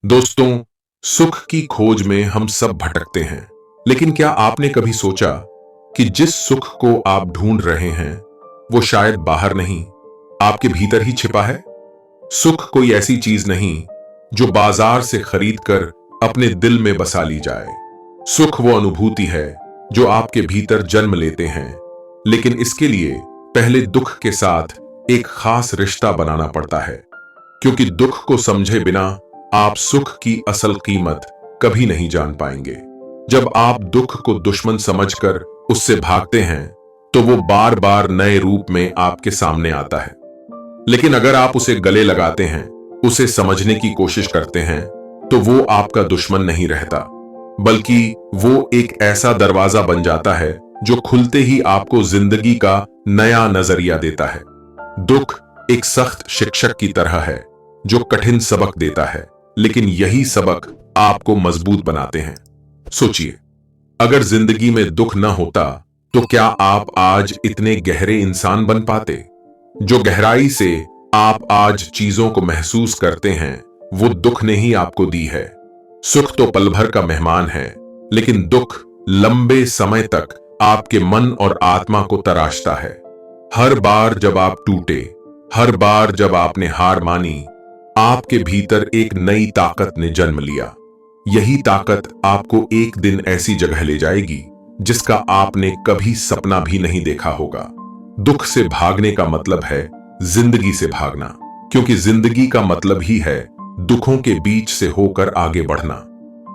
दोस्तों, सुख की खोज में हम सब भटकते हैं, लेकिन क्या आपने कभी सोचा कि जिस सुख को आप ढूंढ रहे हैं वो शायद बाहर नहीं, आपके भीतर ही छिपा है। सुख कोई ऐसी चीज नहीं जो बाजार से खरीद कर अपने दिल में बसा ली जाए। सुख वो अनुभूति है जो आपके भीतर जन्म लेते हैं, लेकिन इसके लिए पहले दुख के साथ एक खास रिश्ता बनाना पड़ता है, क्योंकि दुख को समझे बिना आप सुख की असल कीमत कभी नहीं जान पाएंगे। जब आप दुख को दुश्मन समझकर उससे भागते हैं तो वो बार बार नए रूप में आपके सामने आता है, लेकिन अगर आप उसे गले लगाते हैं, उसे समझने की कोशिश करते हैं, तो वो आपका दुश्मन नहीं रहता, बल्कि वो एक ऐसा दरवाजा बन जाता है जो खुलते ही आपको जिंदगी का नया नजरिया देता है। दुख एक सख्त शिक्षक की तरह है जो कठिन सबक देता है, लेकिन यही सबक आपको मजबूत बनाते हैं। सोचिए, अगर जिंदगी में दुख न होता तो क्या आप आज इतने गहरे इंसान बन पाते? जो गहराई से आप आज चीजों को महसूस करते हैं वो दुख ने ही आपको दी है। सुख तो पल भर का मेहमान है, लेकिन दुख लंबे समय तक आपके मन और आत्मा को तराशता है। हर बार जब आप टूटे, हर बार जब आपने हार मानी, आपके भीतर एक नई ताकत ने जन्म लिया। यही ताकत आपको एक दिन ऐसी जगह ले जाएगी जिसका आपने कभी सपना भी नहीं देखा होगा। दुख से भागने का मतलब है जिंदगी से भागना, क्योंकि जिंदगी का मतलब ही है दुखों के बीच से होकर आगे बढ़ना।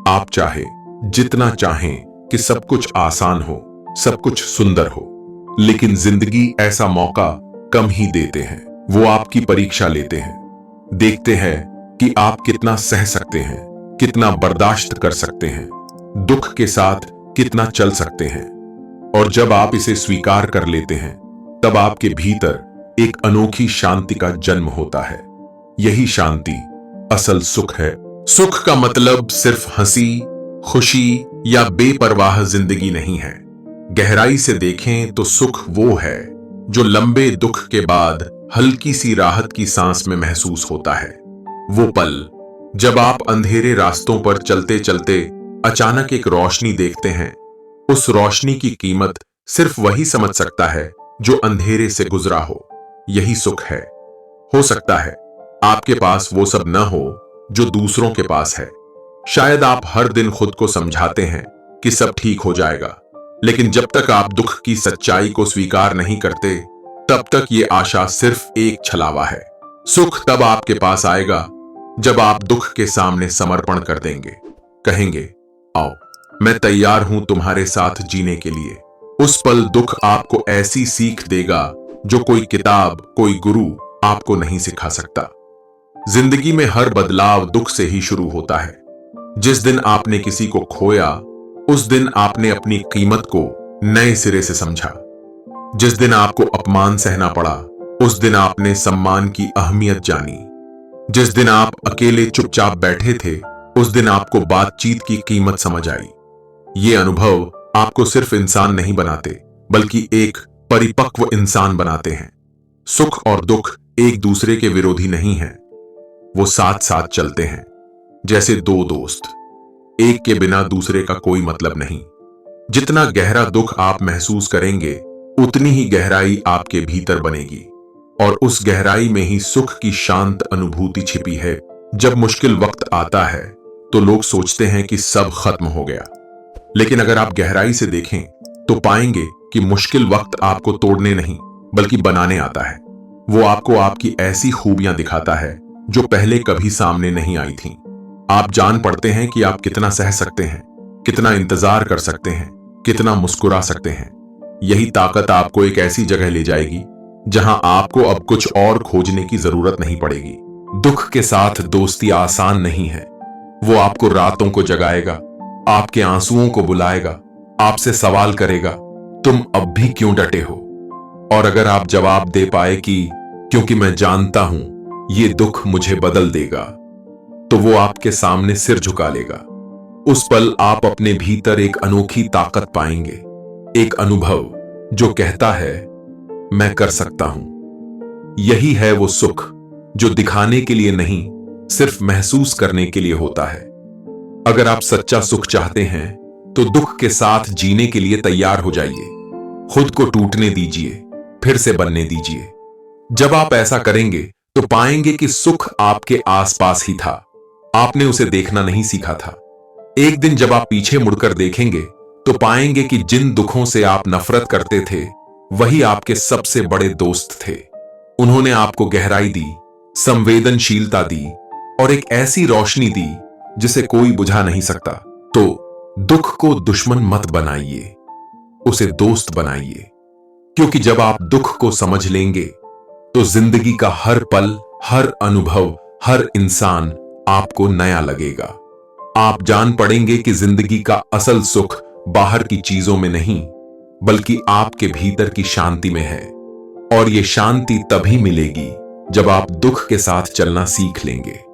आप चाहे जितना चाहें कि सब कुछ आसान हो, सब कुछ सुंदर हो, लेकिन जिंदगी ऐसा मौका कम ही देते हैं। वो आपकी परीक्षा लेते हैं, देखते हैं कि आप कितना सह सकते हैं, कितना बर्दाश्त कर सकते हैं, दुख के साथ कितना चल सकते हैं। और जब आप इसे स्वीकार कर लेते हैं, तब आपके भीतर एक अनोखी शांति का जन्म होता है। यही शांति असल सुख है। सुख का मतलब सिर्फ हंसी, खुशी या बेपरवाह जिंदगी नहीं है। गहराई से देखें तो सुख वो है जो लंबे दुख के बाद हल्की सी राहत की सांस में महसूस होता है। वो पल जब आप अंधेरे रास्तों पर चलते चलते अचानक एक रोशनी देखते हैं, उस रोशनी की कीमत सिर्फ वही समझ सकता है जो अंधेरे से गुजरा हो। यही सुख है। हो सकता है आपके पास वो सब न हो जो दूसरों के पास है। शायद आप हर दिन खुद को समझाते हैं कि सब ठीक हो जाएगा, लेकिन जब तक आप दुख की सच्चाई को स्वीकार नहीं करते, तब तक ये आशा सिर्फ एक छलावा है। सुख तब आपके पास आएगा जब आप दुख के सामने समर्पण कर देंगे, कहेंगे, आओ मैं तैयार हूं तुम्हारे साथ जीने के लिए। उस पल दुख आपको ऐसी सीख देगा जो कोई किताब, कोई गुरु आपको नहीं सिखा सकता। जिंदगी में हर बदलाव दुख से ही शुरू होता है। जिस दिन आपने किसी को खोया, उस दिन आपने अपनी कीमत को नए सिरे से समझा। जिस दिन आपको अपमान सहना पड़ा, उस दिन आपने सम्मान की अहमियत जानी। जिस दिन आप अकेले चुपचाप बैठे थे, उस दिन आपको बातचीत की कीमत समझ आई। ये अनुभव आपको सिर्फ इंसान नहीं बनाते, बल्कि एक परिपक्व इंसान बनाते हैं। सुख और दुख एक दूसरे के विरोधी नहीं हैं, वो साथ साथ चलते हैं, जैसे दो दोस्त। एक के बिना दूसरे का कोई मतलब नहीं। जितना गहरा दुख आप महसूस करेंगे, उतनी ही गहराई आपके भीतर बनेगी, और उस गहराई में ही सुख की शांत अनुभूति छिपी है। जब मुश्किल वक्त आता है तो लोग सोचते हैं कि सब खत्म हो गया, लेकिन अगर आप गहराई से देखें तो पाएंगे कि मुश्किल वक्त आपको तोड़ने नहीं, बल्कि बनाने आता है। वो आपको आपकी ऐसी खूबियां दिखाता है जो पहले कभी सामने नहीं आई थीं। आप जान पड़ते हैं कि आप कितना सह सकते हैं, कितना इंतजार कर सकते हैं, कितना मुस्कुरा सकते हैं। यही ताकत आपको एक ऐसी जगह ले जाएगी जहां आपको अब कुछ और खोजने की जरूरत नहीं पड़ेगी। दुख के साथ दोस्ती आसान नहीं है। वो आपको रातों को जगाएगा, आपके आंसुओं को बुलाएगा, आपसे सवाल करेगा, तुम अब भी क्यों डटे हो? और अगर आप जवाब दे पाए कि क्योंकि मैं जानता हूं ये दुख मुझे बदल देगा, तो वो आपके सामने सिर झुका लेगा। उस पल आप अपने भीतर एक अनोखी ताकत पाएंगे, एक अनुभव जो कहता है मैं कर सकता हूं। यही है वो सुख जो दिखाने के लिए नहीं, सिर्फ महसूस करने के लिए होता है। अगर आप सच्चा सुख चाहते हैं तो दुख के साथ जीने के लिए तैयार हो जाइए। खुद को टूटने दीजिए, फिर से बनने दीजिए। जब आप ऐसा करेंगे तो पाएंगे कि सुख आपके आसपास ही था, आपने उसे देखना नहीं सीखा था। एक दिन जब आप पीछे मुड़कर देखेंगे तो पाएंगे कि जिन दुखों से आप नफरत करते थे वही आपके सबसे बड़े दोस्त थे। उन्होंने आपको गहराई दी, संवेदनशीलता दी और एक ऐसी रोशनी दी जिसे कोई बुझा नहीं सकता। तो दुख को दुश्मन मत बनाइए, उसे दोस्त बनाइए। क्योंकि जब आप दुख को समझ लेंगे तो जिंदगी का हर पल, हर अनुभव, हर इंसान आपको नया लगेगा। आप जान पड़ेंगे कि जिंदगी का असल सुख बाहर की चीजों में नहीं बल्कि आपके भीतर की शांति में है। और ये शांति तभी मिलेगी जब आप दुख के साथ चलना सीख लेंगे।